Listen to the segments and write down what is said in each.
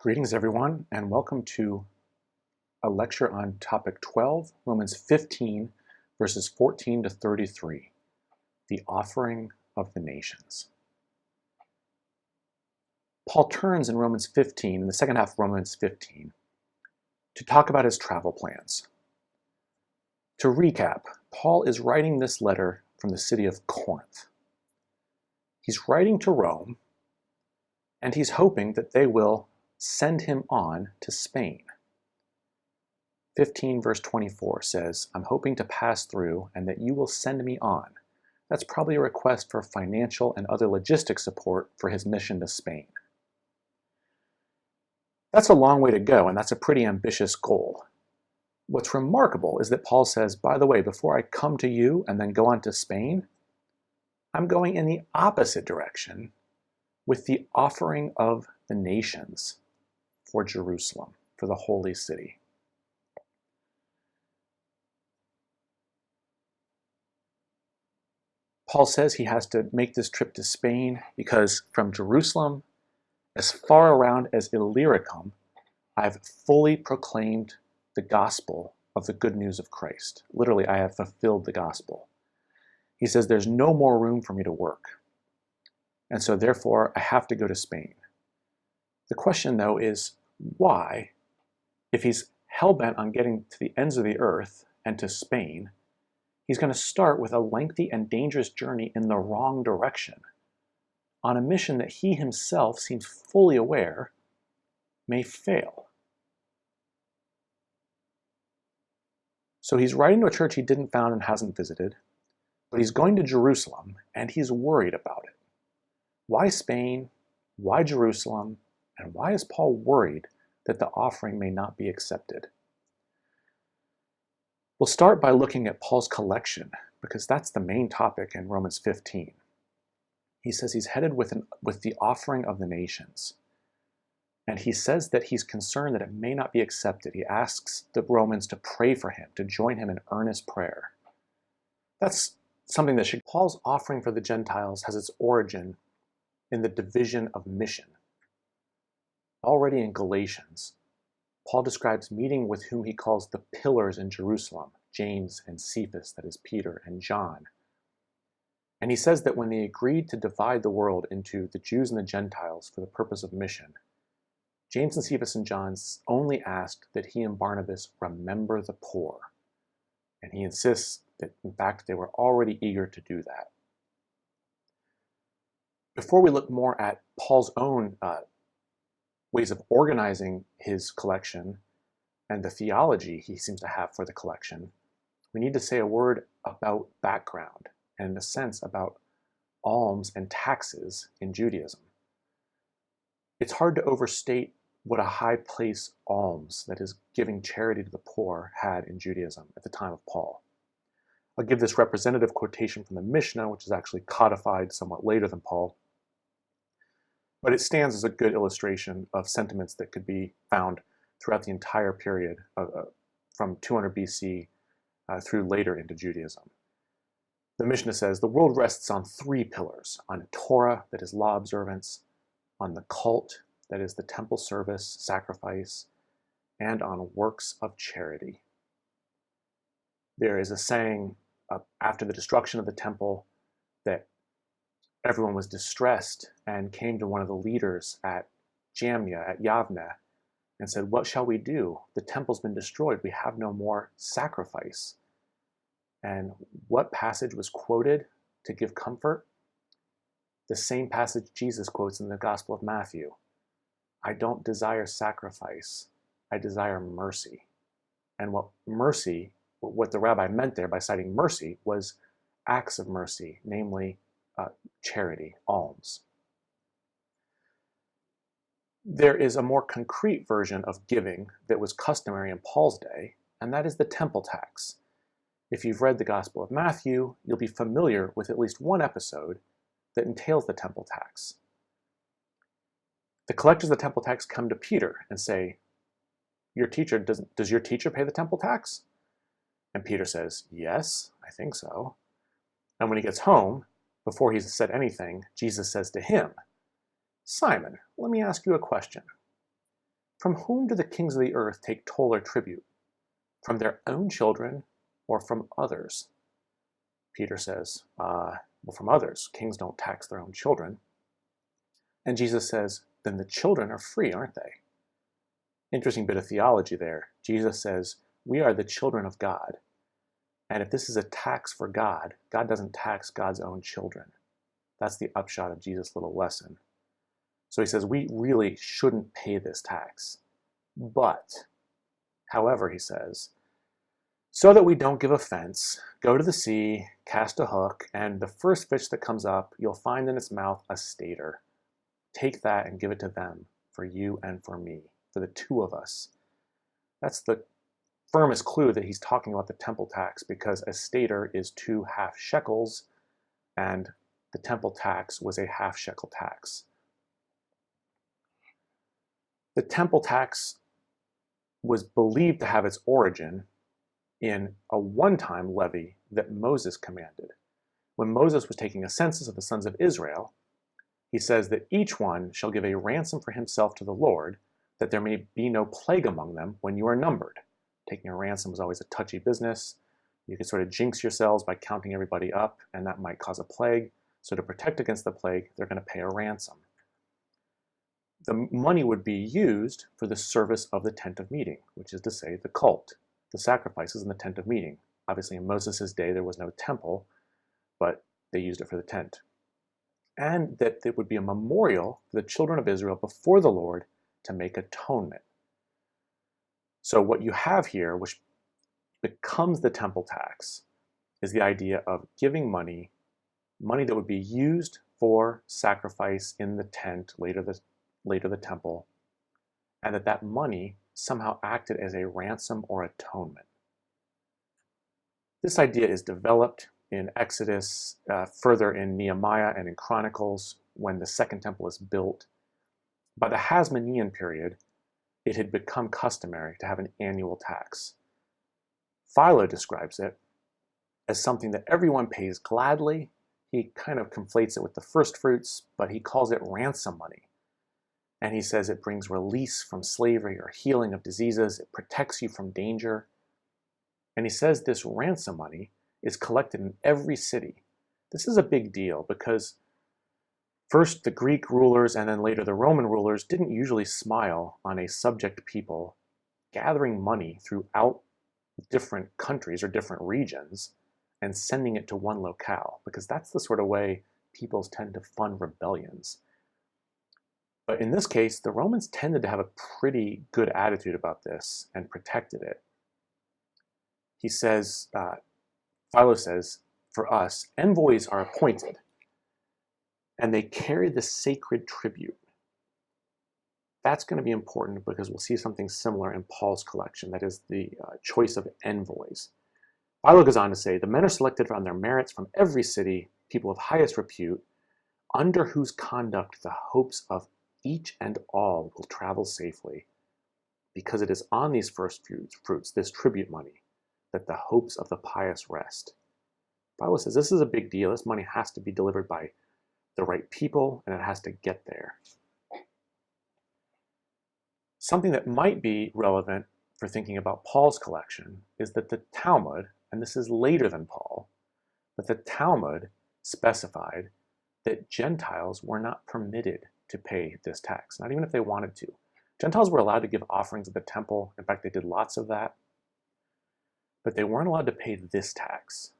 Greetings, everyone, and welcome to a lecture on topic 12, Romans 15, verses 14 to 33, the offering of the nations. Paul turns in Romans 15, in the second half of Romans 15, to talk about his travel plans. To recap, Paul is writing this letter from the city of Corinth. He's writing to Rome, and he's hoping that they will send him on to Spain. 15 verse 24 says, I'm hoping to pass through and that you will send me on. That's probably a request for financial and other logistic support for his mission to Spain. That's a long way to go, and that's a pretty ambitious goal. What's remarkable is that Paul says, by the way, before I come to you and then go on to Spain, I'm going in the opposite direction with the offering of the nations for Jerusalem, for the holy city. Paul says he has to make this trip to Spain because from Jerusalem, as far around as Illyricum, I've fully proclaimed the gospel of the good news of Christ. Literally, I have fulfilled the gospel. He says there's no more room for me to work. And so therefore, I have to go to Spain. The question, though, is why, if he's hell-bent on getting to the ends of the earth and to Spain, he's going to start with a lengthy and dangerous journey in the wrong direction on a mission that he himself seems fully aware may fail. So he's writing to a church he didn't found and hasn't visited, but he's going to Jerusalem and he's worried about it. Why Spain? Why Jerusalem? And why is Paul worried that the offering may not be accepted? We'll start by looking at Paul's collection, because that's the main topic in Romans 15. He says he's headed with the offering of the nations. And he says that he's concerned that it may not be accepted. He asks the Romans to pray for him, to join him in earnest prayer. That's something that Paul's offering for the Gentiles has its origin in the division of mission. Already in Galatians, Paul describes meeting with whom he calls the pillars in Jerusalem, James and Cephas, that is Peter and John. And he says that when they agreed to divide the world into the Jews and the Gentiles for the purpose of mission, James and Cephas and John only asked that he and Barnabas remember the poor. And he insists that, in fact, they were already eager to do that. Before we look more at Paul's own ways of organizing his collection and the theology he seems to have for the collection, we need to say a word about background and, in a sense, about alms and taxes in Judaism. It's hard to overstate what a high place alms, that is, giving charity to the poor, had in Judaism at the time of Paul. I'll give this representative quotation from the Mishnah, which is actually codified somewhat later than Paul. But it stands as a good illustration of sentiments that could be found throughout the entire period from 200 BC through later into Judaism. The Mishnah says, the world rests on three pillars: on Torah, that is law observance, on the cult, that is the temple service, sacrifice, and on works of charity. There is a saying after the destruction of the temple that everyone was distressed and came to one of the leaders at Jamnia, at Yavne, and said, what shall we do? The temple's been destroyed. We have no more sacrifice. And what passage was quoted to give comfort? The same passage Jesus quotes in the Gospel of Matthew. I don't desire sacrifice. I desire mercy. And what the rabbi meant there by citing mercy was acts of mercy, namely charity, alms. There is a more concrete version of giving that was customary in Paul's day, and that is the temple tax. If you've read the Gospel of Matthew, you'll be familiar with at least one episode that entails the temple tax. The collectors of the temple tax come to Peter and say, does your teacher pay the temple tax? And Peter says, yes, I think so. And when he gets home, before he's said anything, Jesus says to him, Simon, let me ask you a question. From whom do the kings of the earth take toll or tribute? From their own children or from others? Peter says, well, from others. Kings don't tax their own children. And Jesus says, then the children are free, aren't they? Interesting bit of theology there. Jesus says, we are the children of God. And if this is a tax for God, God doesn't tax God's own children. That's the upshot of Jesus' little lesson. So he says, we really shouldn't pay this tax. But, however, he says, so that we don't give offense, go to the sea, cast a hook, and the first fish that comes up, you'll find in its mouth a stater. Take that and give it to them, for you and for me, for the two of us. That's the firmest clue that he's talking about the temple tax, because a stater is 2 half shekels, and the temple tax was a half shekel tax. The temple tax was believed to have its origin in a one-time levy that Moses commanded. When Moses was taking a census of the sons of Israel, he says that each one shall give a ransom for himself to the Lord, that there may be no plague among them when you are numbered. Taking a ransom was always a touchy business. You could sort of jinx yourselves by counting everybody up, and that might cause a plague. So to protect against the plague, they're going to pay a ransom. The money would be used for the service of the tent of meeting, which is to say the cult, the sacrifices in the tent of meeting. Obviously in Moses' day there was no temple, but they used it for the tent. And that it would be a memorial for the children of Israel before the Lord to make atonement. So what you have here, which becomes the temple tax, is the idea of giving money that would be used for sacrifice in the tent, later the temple, and that money somehow acted as a ransom or atonement. This idea is developed in Exodus, further in Nehemiah and in Chronicles, when the second temple is built. By the Hasmonean period, it had become customary to have an annual tax. Philo describes it as something that everyone pays gladly. He kind of conflates it with the first fruits, but he calls it ransom money. And he says it brings release from slavery or healing of diseases. It protects you from danger. And he says this ransom money is collected in every city. This is a big deal because first the Greek rulers and then later the Roman rulers didn't usually smile on a subject people gathering money throughout different countries or different regions and sending it to one locale, because that's the sort of way peoples tend to fund rebellions. But in this case, the Romans tended to have a pretty good attitude about this and protected it. He says, Philo says, for us, envoys are appointed, and they carry the sacred tribute. That's going to be important because we'll see something similar in Paul's collection, that is the choice of envoys. Philo goes on to say, the men are selected on their merits from every city, people of highest repute, under whose conduct the hopes of each and all will travel safely, because it is on these first fruits, this tribute money, that the hopes of the pious rest. Philo says this is a big deal. This money has to be delivered by the right people, and it has to get there. Something that might be relevant for thinking about Paul's collection is that the Talmud, and this is later than Paul, but the Talmud specified that Gentiles were not permitted to pay this tax, not even if they wanted to. Gentiles were allowed to give offerings at the temple. In fact, they did lots of that. But they weren't allowed to pay this tax.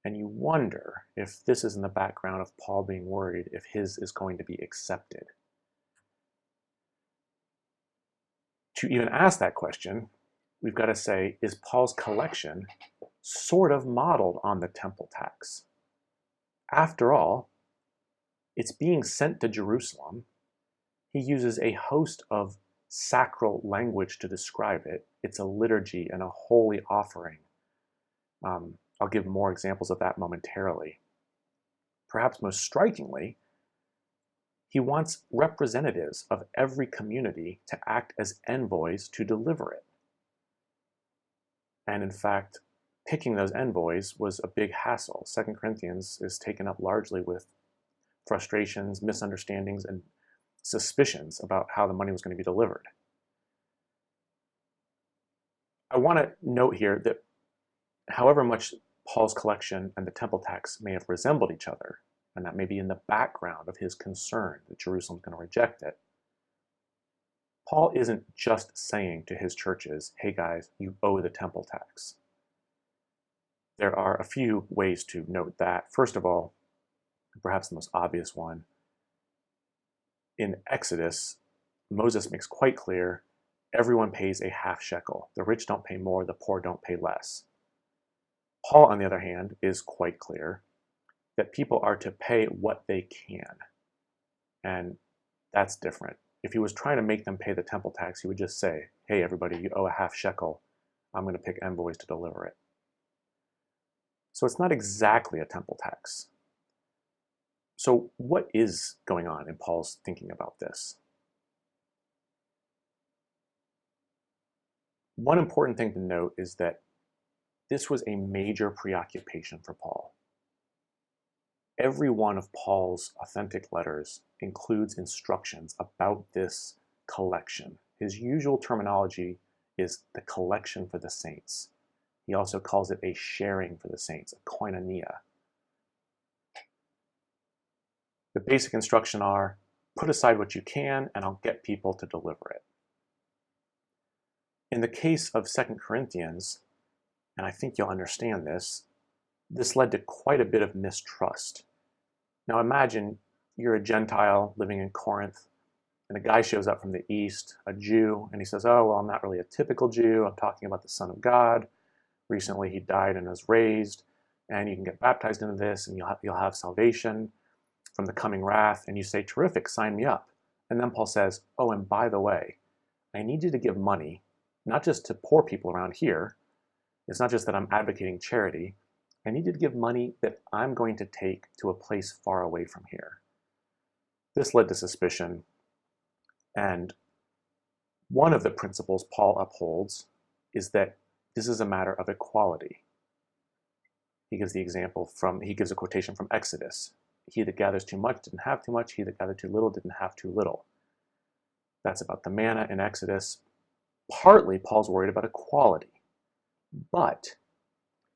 And you wonder if this is in the background of Paul being worried if his is going to be accepted. To even ask that question, we've got to say, is Paul's collection sort of modeled on the temple tax? After all, it's being sent to Jerusalem. He uses a host of sacral language to describe it. It's a liturgy and a holy offering. I'll give more examples of that momentarily. Perhaps most strikingly, he wants representatives of every community to act as envoys to deliver it. And in fact, picking those envoys was a big hassle. 2 Corinthians is taken up largely with frustrations, misunderstandings, and suspicions about how the money was going to be delivered. I want to note here that however much Paul's collection and the temple tax may have resembled each other, and that may be in the background of his concern that Jerusalem's going to reject it, Paul isn't just saying to his churches, hey guys, you owe the temple tax. There are a few ways to note that. First of all, perhaps the most obvious one, in Exodus, Moses makes quite clear everyone pays a half shekel. The rich don't pay more, the poor don't pay less. Paul, on the other hand, is quite clear that people are to pay what they can. And that's different. If he was trying to make them pay the temple tax, he would just say, hey, everybody, you owe a half shekel. I'm going to pick envoys to deliver it. So it's not exactly a temple tax. So what is going on in Paul's thinking about this? One important thing to note is that this was a major preoccupation for Paul. Every one of Paul's authentic letters includes instructions about this collection. His usual terminology is the collection for the saints. He also calls it a sharing for the saints, a koinonia. The basic instructions are, put aside what you can and I'll get people to deliver it. In the case of 2 Corinthians, and I think you'll understand this, this led to quite a bit of mistrust. Now imagine you're a Gentile living in Corinth, and a guy shows up from the East, a Jew, and he says, oh, well, I'm not really a typical Jew. I'm talking about the Son of God. Recently he died and was raised, and you can get baptized into this, and you'll have salvation from the coming wrath. And you say, terrific, sign me up. And then Paul says, oh, and by the way, I need you to give money, not just to poor people around here. It's not just that I'm advocating charity. I need you to give money that I'm going to take to a place far away from here. This led to suspicion. And one of the principles Paul upholds is that this is a matter of equality. He gives a quotation from Exodus. He that gathers too much didn't have too much. He that gathered too little didn't have too little. That's about the manna in Exodus. Partly, Paul's worried about equality. But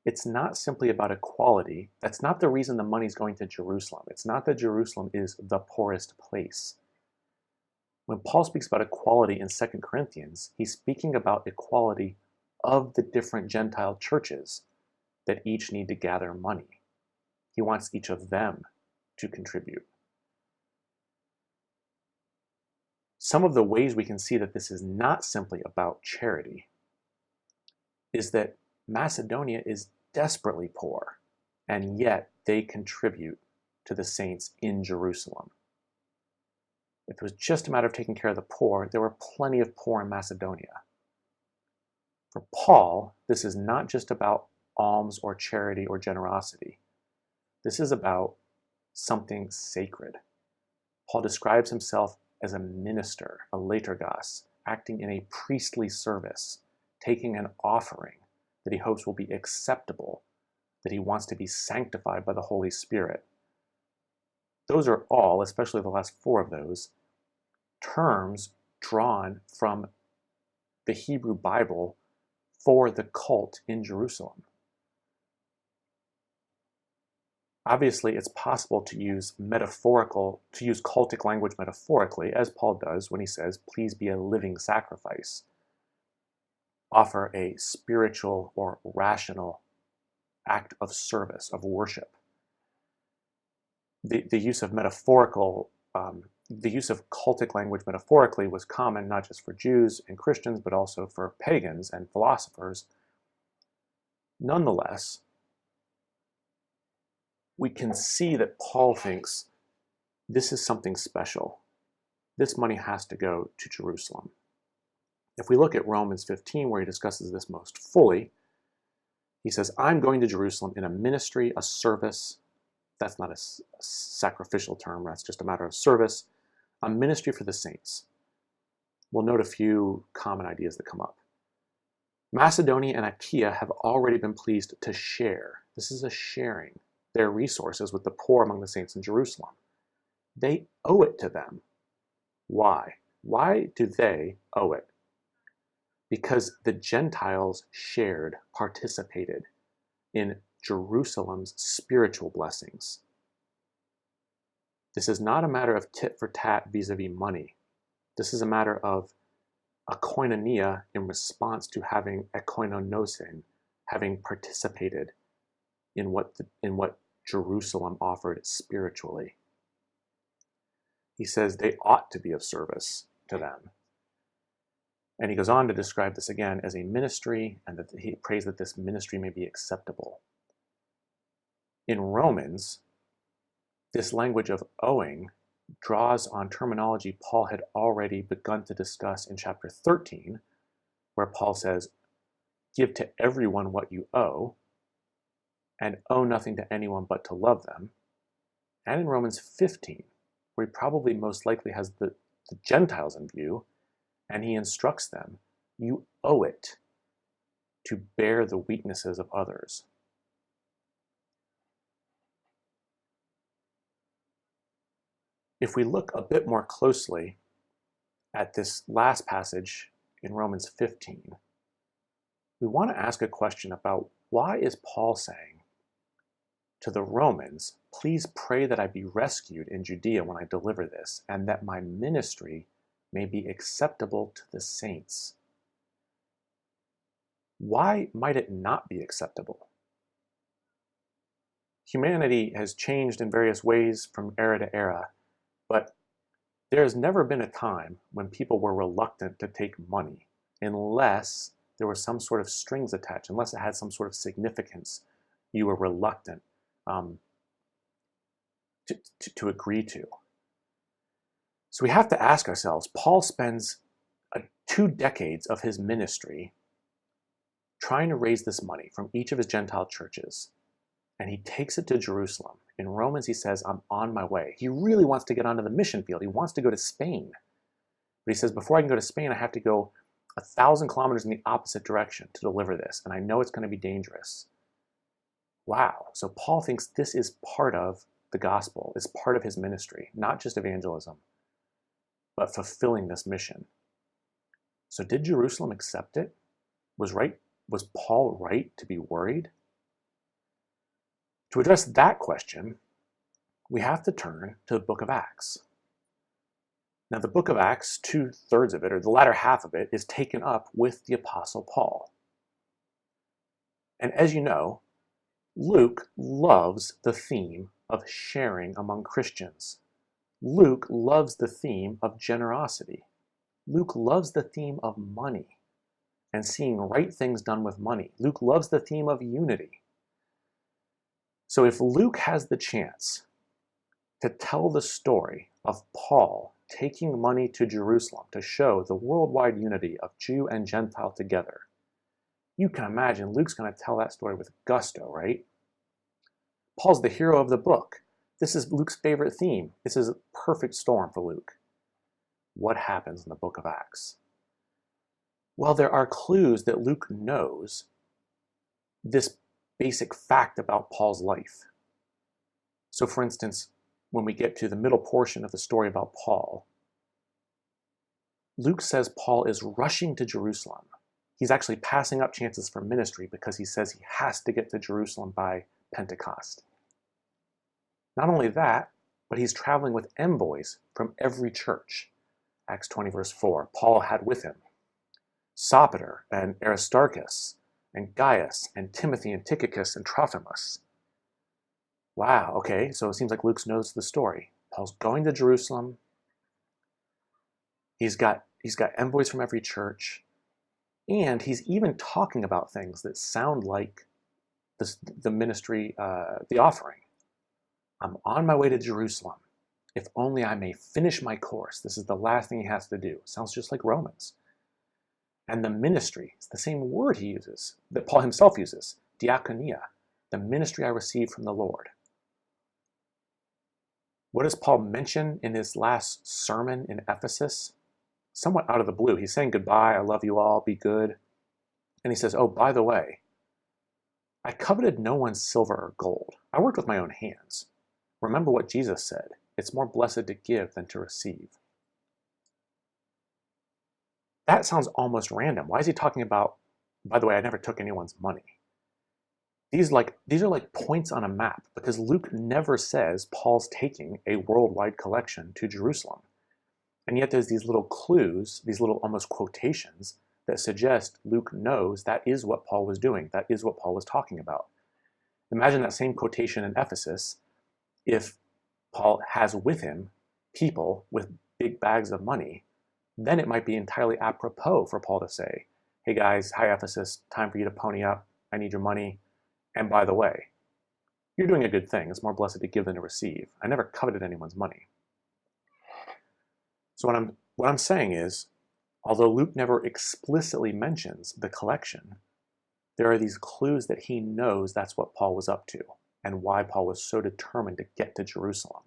it's not simply about equality. That's not the reason the money's going to Jerusalem. It's not that Jerusalem is the poorest place. When Paul speaks about equality in 2 Corinthians, he's speaking about equality of the different Gentile churches that each need to gather money. He wants each of them to contribute. Some of the ways we can see that this is not simply about charity is that Macedonia is desperately poor, and yet they contribute to the saints in Jerusalem. If it was just a matter of taking care of the poor, there were plenty of poor in Macedonia. For Paul, this is not just about alms or charity or generosity. This is about something sacred. Paul describes himself as a minister, a liturgos, acting in a priestly service, taking an offering that he hopes will be acceptable, that he wants to be sanctified by the Holy Spirit. Those are all, especially the last four of those, terms drawn from the Hebrew Bible for the cult in Jerusalem. Obviously, it's possible to use cultic language metaphorically, as Paul does when he says, please be a living sacrifice. Offer a spiritual or rational act of service, of worship. The use of cultic language metaphorically was common not just for Jews and Christians, but also for pagans and philosophers. Nonetheless, we can see that Paul thinks this is something special. This money has to go to Jerusalem. If we look at Romans 15, where he discusses this most fully, he says, I'm going to Jerusalem in a ministry, a service. That's not a sacrificial term, that's just a matter of service. A ministry for the saints. We'll note a few common ideas that come up. Macedonia and Achaia have already been pleased to share. This is a sharing their resources with the poor among the saints in Jerusalem. They owe it to them. Why? Why do they owe it? Because the Gentiles shared, participated in Jerusalem's spiritual blessings. This is not a matter of tit for tat vis-a-vis money. This is a matter of a koinonia in response to having ekoinonosin, having participated in what Jerusalem offered spiritually. He says they ought to be of service to them. And he goes on to describe this again as a ministry, and that he prays that this ministry may be acceptable. In Romans, this language of owing draws on terminology Paul had already begun to discuss in chapter 13, where Paul says, give to everyone what you owe, and owe nothing to anyone but to love them. And in Romans 15, where he probably most likely has the Gentiles in view, and he instructs them, you owe it to bear the weaknesses of others. If we look a bit more closely at this last passage in Romans 15, we want to ask a question about why is Paul saying to the Romans, please pray that I be rescued in Judea when I deliver this, and that my ministry may be acceptable to the saints. Why might it not be acceptable? Humanity has changed in various ways from era to era, but there has never been a time when people were reluctant to take money unless there was some sort of strings attached, unless it had some sort of significance you were reluctant to agree to. So we have to ask ourselves, Paul spends 2 decades of his ministry trying to raise this money from each of his Gentile churches, and he takes it to Jerusalem. In Romans, he says, I'm on my way. He really wants to get onto the mission field. He wants to go to Spain. But he says, before I can go to Spain, I have to go 1,000 kilometers in the opposite direction to deliver this, and I know it's going to be dangerous. Wow. So Paul thinks this is part of the gospel, is part of his ministry, not just evangelism, but fulfilling this mission. So did Jerusalem accept it? Was Paul right to be worried? To address that question, we have to turn to the book of Acts. Now, the book of Acts, 2/3 of it, or the latter half of it, is taken up with the Apostle Paul. And as you know, Luke loves the theme of sharing among Christians. Luke loves the theme of generosity. Luke loves the theme of money and seeing right things done with money. Luke loves the theme of unity. So if Luke has the chance to tell the story of Paul taking money to Jerusalem to show the worldwide unity of Jew and Gentile together, you can imagine Luke's going to tell that story with gusto, right? Paul's the hero of the book. This is Luke's favorite theme. This is a perfect storm for Luke. What happens in the book of Acts? Well, there are clues that Luke knows this basic fact about Paul's life. So for instance, when we get to the middle portion of the story about Paul, Luke says Paul is rushing to Jerusalem. He's actually passing up chances for ministry because he says he has to get to Jerusalem by Pentecost. Not only that, but he's traveling with envoys from every church. Acts 20 verse 4, Paul had with him Sopater and Aristarchus and Gaius and Timothy and Tychicus and Trophimus. Wow, okay, so it seems like Luke knows the story. Paul's going to Jerusalem. He's got envoys from every church, and he's even talking about things that sound like the ministry, the offering. I'm on my way to Jerusalem. If only I may finish my course. This is the last thing he has to do. Sounds just like Romans. And the ministry, it's the same word he uses, that Paul himself uses, diakonia, the ministry I received from the Lord. What does Paul mention in his last sermon in Ephesus? Somewhat out of the blue. He's saying goodbye, I love you all, be good. And he says, oh, by the way, I coveted no one's silver or gold. I worked with my own hands. Remember what Jesus said, it's more blessed to give than to receive. that sounds almost random. Why is he talking about, by the way, I never took anyone's money? These are like points on a map, because Luke never says Paul's taking a worldwide collection to Jerusalem. And yet there's these little clues, these little almost quotations that suggest Luke knows that is what Paul was doing. That is what Paul was talking about. Imagine that same quotation in Ephesus if Paul has with him people with big bags of money. Then it might be entirely apropos for Paul to say, hey guys, hi Ephesus, time for you to pony up. I need your money. And by the way, you're doing a good thing. It's more blessed to give than to receive. I never coveted anyone's money. So what I'm saying is, although Luke never explicitly mentions the collection, there are these clues that he knows that's what Paul was up to and why Paul was so determined to get to Jerusalem.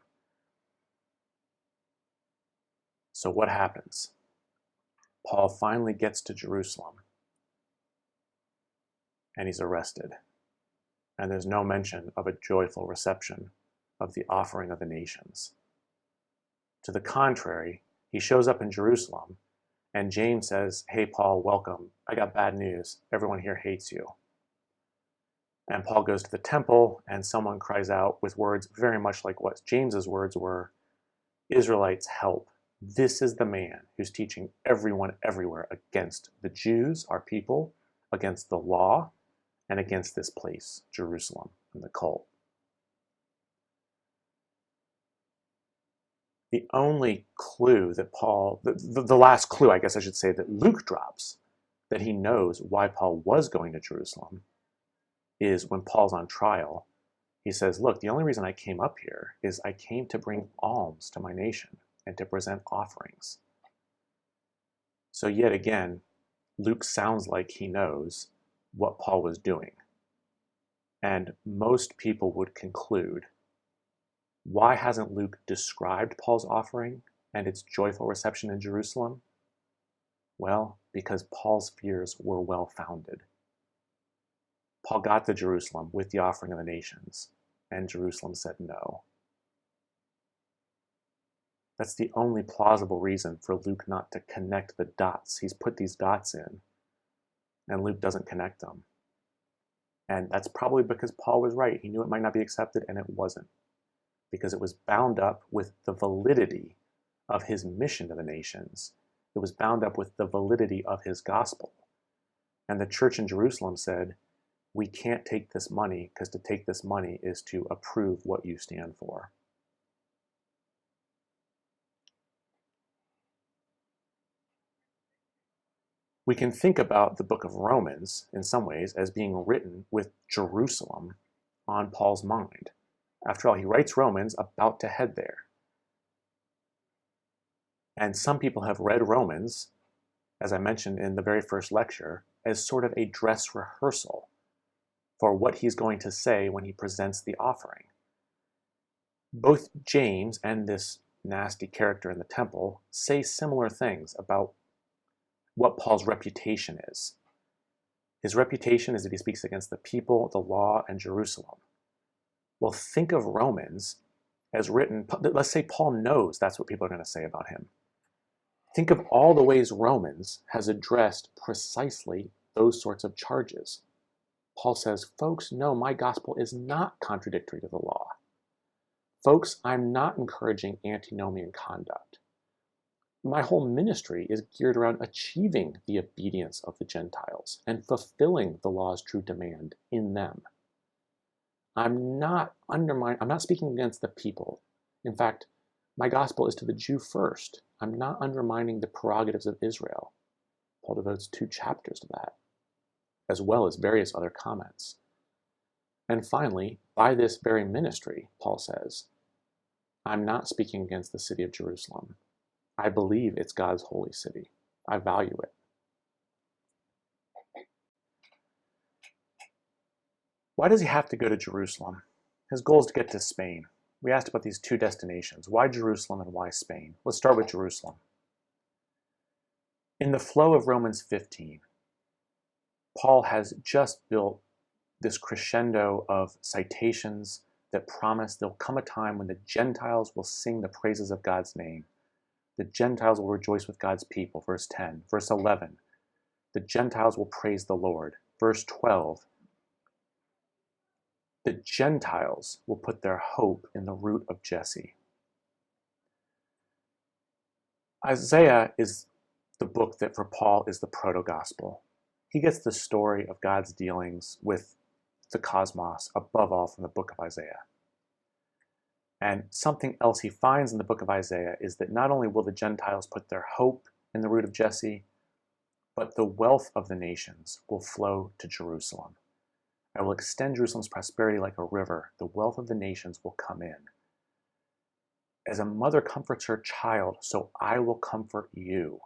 So what happens? Paul finally gets to Jerusalem and he's arrested. And there's no mention of a joyful reception of the offering of the nations. To the contrary, he shows up in Jerusalem and James says, hey, Paul, welcome. I got bad news. Everyone here hates you. And Paul goes to the temple and someone cries out with words very much like what James's words were, Israelites, help. This is the man who's teaching everyone everywhere against the Jews, our people, against the law, and against this place, Jerusalem, and the cult. The only clue that Paul, the last clue, I guess I should say, that Luke drops, that he knows why Paul was going to Jerusalem, is when Paul's on trial. He says, look, the only reason I came up here is I came to bring alms to my nation and to present offerings. So yet again, Luke sounds like he knows what Paul was doing. And most people would conclude, why hasn't Luke described Paul's offering and its joyful reception in Jerusalem? Well, because Paul's fears were well-founded. Paul got to Jerusalem with the offering of the nations, and Jerusalem said no. That's the only plausible reason for Luke not to connect the dots. He's put these dots in, and Luke doesn't connect them. And that's probably because Paul was right. He knew it might not be accepted, and it wasn't, because it was bound up with the validity of his mission to the nations. It was bound up with the validity of his gospel. And the church in Jerusalem said, we can't take this money, because to take this money is to approve what you stand for. We can think about the book of Romans, in some ways, as being written with Jerusalem on Paul's mind. After all, he writes Romans about to head there. And some people have read Romans, as I mentioned in the very first lecture, as sort of a dress rehearsal for what he's going to say when he presents the offering. Both James and this nasty character in the temple say similar things about what Paul's reputation is. His reputation is that he speaks against the people, the law, and Jerusalem. Well, think of Romans as written, let's say Paul knows that's what people are going to say about him. Think of all the ways Romans has addressed precisely those sorts of charges. Paul says, folks, no, my gospel is not contradictory to the law. Folks, I'm not encouraging antinomian conduct. My whole ministry is geared around achieving the obedience of the Gentiles and fulfilling the law's true demand in them. I'm not speaking against the people. In fact, my gospel is to the Jew first. I'm not undermining the prerogatives of Israel. Paul devotes 2 chapters to that, as well as various other comments. And finally, by this very ministry, Paul says, I'm not speaking against the city of Jerusalem. I believe it's God's holy city. I value it. Why does he have to go to Jerusalem? His goal is to get to Spain. We asked about these 2 destinations. Why Jerusalem and why Spain? Let's start with Jerusalem. In the flow of Romans 15, Paul has just built this crescendo of citations that promise there'll come a time when the Gentiles will sing the praises of God's name. The Gentiles will rejoice with God's people. Verse 10. Verse 11. The Gentiles will praise the Lord. Verse 12. The Gentiles will put their hope in the root of Jesse. Isaiah is the book that for Paul is the proto-gospel. He gets the story of God's dealings with the cosmos above all from the book of Isaiah. And something else he finds in the book of Isaiah is that not only will the Gentiles put their hope in the root of Jesse, but the wealth of the nations will flow to Jerusalem. I will extend Jerusalem's prosperity like a river. The wealth of the nations will come in. As a mother comforts her child, so I will comfort you.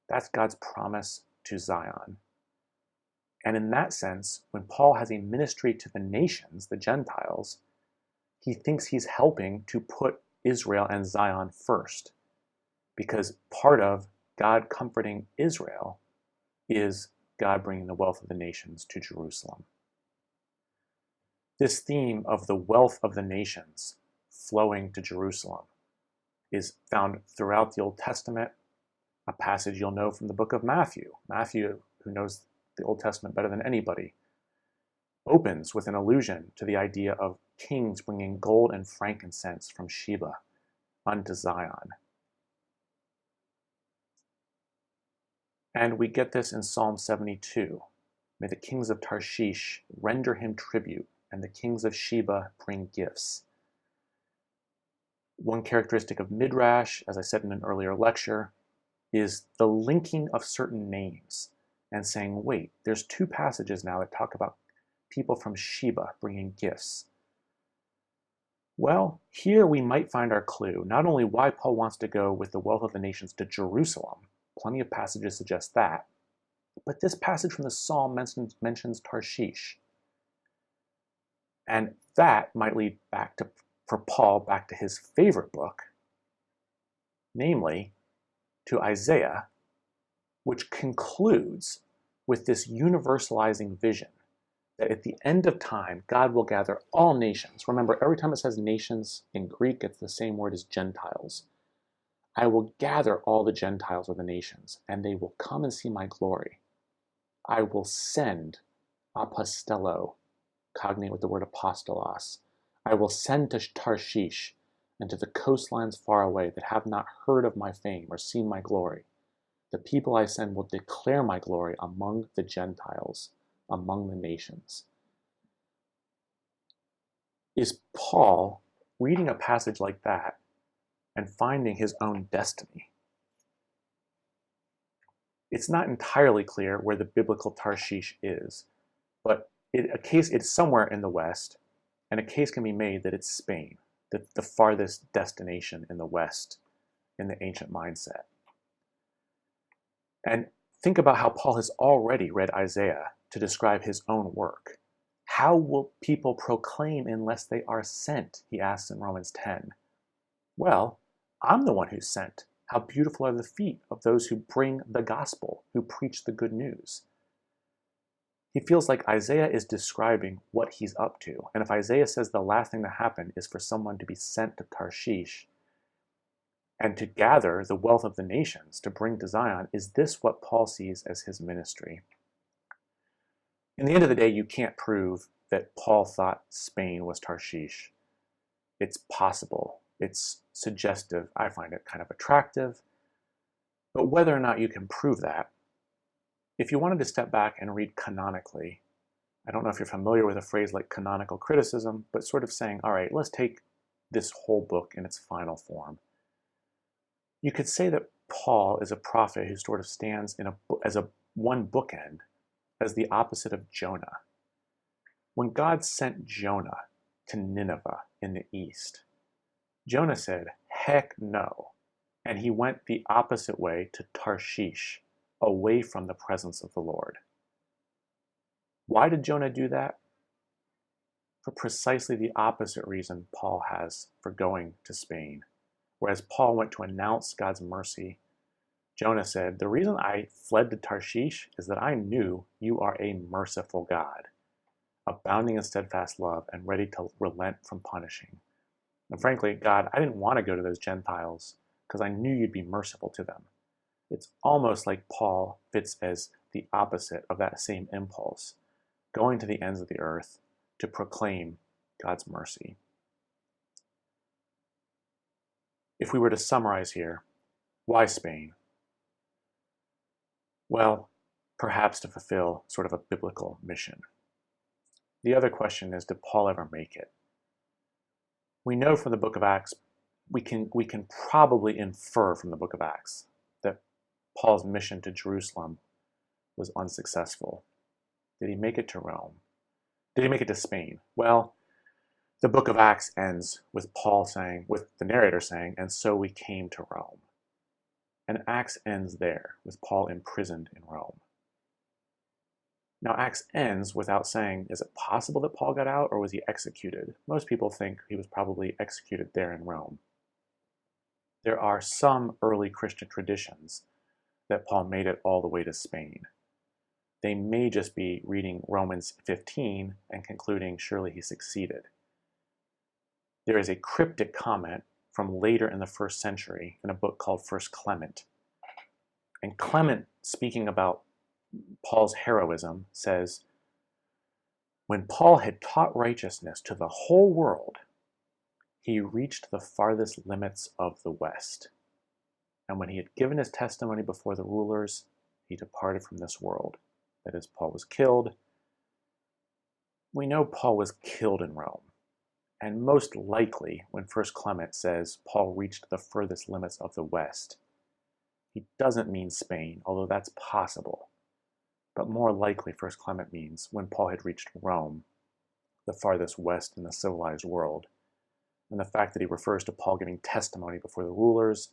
That's God's promise to Zion. And in that sense, when Paul has a ministry to the nations, the Gentiles, he thinks he's helping to put Israel and Zion first. Because part of God comforting Israel is God bringing the wealth of the nations to Jerusalem. This theme of the wealth of the nations flowing to Jerusalem is found throughout the Old Testament, a passage you'll know from the book of Matthew. Matthew, who knows the Old Testament better than anybody, opens with an allusion to the idea of kings bringing gold and frankincense from Sheba unto Zion. And we get this in Psalm 72. May the kings of Tarshish render him tribute, and the kings of Sheba bring gifts. One characteristic of Midrash, as I said in an earlier lecture, is the linking of certain names and saying, wait, there's two passages now that talk about people from Sheba bringing gifts. Well, here we might find our clue, not only why Paul wants to go with the wealth of the nations to Jerusalem, plenty of passages suggest that, but this passage from the Psalm mentions Tarshish. And that might lead for Paul back to his favorite book, namely to Isaiah, which concludes with this universalizing vision that at the end of time, God will gather all nations. Remember, every time it says nations in Greek, it's the same word as Gentiles. I will gather all the Gentiles or the nations, and they will come and see my glory. I will send apostello, cognate with the word apostolos. I will send to Tarshish and to the coastlines far away that have not heard of my fame or seen my glory. The people I send will declare my glory among the Gentiles, among the nations. Is Paul reading a passage like that and finding his own destiny? It's not entirely clear where the biblical Tarshish is, but it's somewhere in the West, and a case can be made that it's Spain, the farthest destination in the West in the ancient mindset. And think about how Paul has already read Isaiah to describe his own work. How will people proclaim unless they are sent? He asks in Romans 10. Well, I'm the one who's sent. How beautiful are the feet of those who bring the gospel, who preach the good news. He feels like Isaiah is describing what he's up to. And if Isaiah says the last thing to happen is for someone to be sent to Tarshish and to gather the wealth of the nations to bring to Zion, is this what Paul sees as his ministry? In the end of the day, you can't prove that Paul thought Spain was Tarshish. It's possible. It's suggestive. I find it kind of attractive. But whether or not you can prove that, if you wanted to step back and read canonically, I don't know if you're familiar with a phrase like canonical criticism, but sort of saying, all right, let's take this whole book in its final form. You could say that Paul is a prophet who sort of stands as a one bookend, as the opposite of Jonah. When God sent Jonah to Nineveh in the east, Jonah said, heck no, and he went the opposite way to Tarshish, away from the presence of the Lord. Why did Jonah do that? For precisely the opposite reason Paul has for going to Spain. Whereas Paul went to announce God's mercy, Jonah said, the reason I fled to Tarshish is that I knew you are a merciful God, abounding in steadfast love and ready to relent from punishing. And frankly, God, I didn't want to go to those Gentiles because I knew you'd be merciful to them. It's almost like Paul fits as the opposite of that same impulse, going to the ends of the earth to proclaim God's mercy. If we were to summarize here, why Spain? Well, perhaps to fulfill sort of a biblical mission. The other question is, did Paul ever make it? We know from the book of Acts, we can probably infer from the book of Acts that Paul's mission to Jerusalem was unsuccessful. Did he make it to Rome? Did he make it to Spain? Well, the book of Acts ends with Paul saying, with the narrator saying, and so we came to Rome. And Acts ends there, with Paul imprisoned in Rome. Now, Acts ends without saying, is it possible that Paul got out or was he executed? Most people think he was probably executed there in Rome. There are some early Christian traditions that Paul made it all the way to Spain. They may just be reading Romans 15 and concluding, surely he succeeded. There is a cryptic comment from later in the first century in a book called First Clement. And Clement, speaking about Paul's heroism, says, when Paul had taught righteousness to the whole world, he reached the farthest limits of the West. And when he had given his testimony before the rulers, he departed from this world. That is, Paul was killed. We know Paul was killed in Rome. And most likely, when First Clement says Paul reached the furthest limits of the West, he doesn't mean Spain, although that's possible. But more likely, First Clement means when Paul had reached Rome, the farthest west in the civilized world. And the fact that he refers to Paul giving testimony before the rulers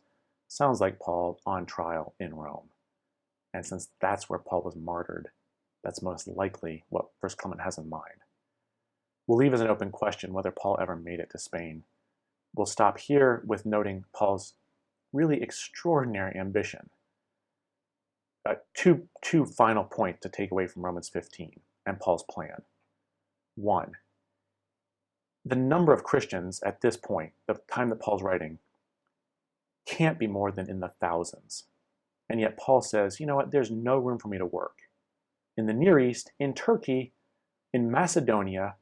sounds like Paul on trial in Rome. And since that's where Paul was martyred, that's most likely what First Clement has in mind. We'll leave as an open question whether Paul ever made it to Spain. We'll stop here with noting Paul's really extraordinary ambition. Two final points to take away from Romans 15 and Paul's plan. One, the number of Christians at this point, the time that Paul's writing, can't be more than in the thousands. And yet Paul says, you know what, there's no room for me to work. In the Near East, in Turkey, in Macedonia,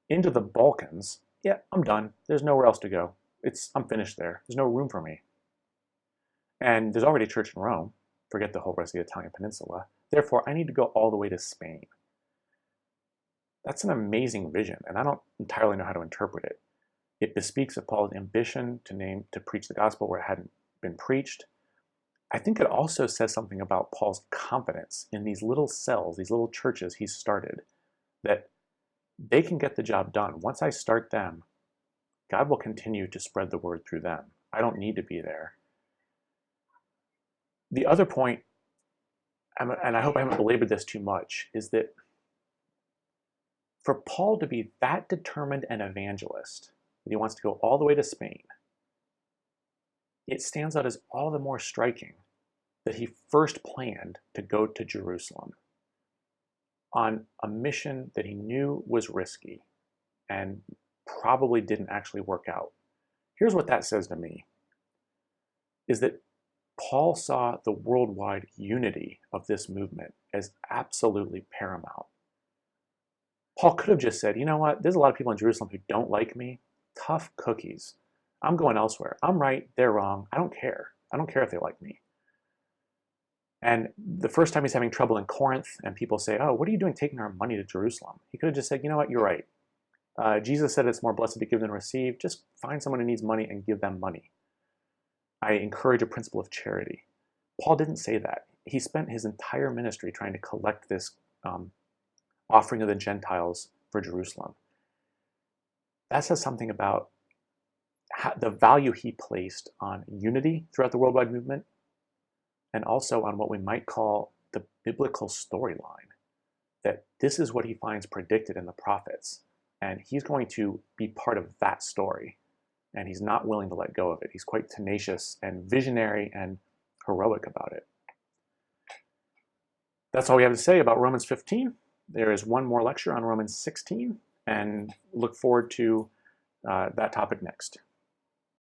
into the Balkans, yeah, I'm done. There's nowhere else to go. I'm finished there. There's no room for me. And there's already a church in Rome. Forget the whole rest of the Italian peninsula. Therefore, I need to go all the way to Spain. That's an amazing vision, and I don't entirely know how to interpret it. It bespeaks of Paul's ambition to preach the gospel where it hadn't been preached. I think it also says something about Paul's confidence in these little cells, these little churches he's started, that they can get the job done. Once I start them, God will continue to spread the word through them. I don't need to be there. The other point, and I hope I haven't belabored this too much, is that for Paul to be that determined an evangelist, that he wants to go all the way to Spain, it stands out as all the more striking that he first planned to go to Jerusalem on a mission that he knew was risky and probably didn't actually work out. Here's what that says to me, is that Paul saw the worldwide unity of this movement as absolutely paramount. Paul could have just said, you know what, there's a lot of people in Jerusalem who don't like me. Tough cookies. I'm going elsewhere. I'm right, they're wrong. I don't care. I don't care if they like me. And the first time he's having trouble in Corinth and people say, oh, what are you doing taking our money to Jerusalem? He could have just said, you know what, you're right. Jesus said it's more blessed to give than receive. Just find someone who needs money and give them money. I encourage a principle of charity. Paul didn't say that. He spent his entire ministry trying to collect this offering of the Gentiles for Jerusalem. That says something about the value he placed on unity throughout the worldwide movement, and also on what we might call the biblical storyline, that this is what he finds predicted in the prophets, and he's going to be part of that story, and he's not willing to let go of it. He's quite tenacious and visionary and heroic about it. That's all we have to say about Romans 15. There is one more lecture on Romans 16, and look forward to that topic next.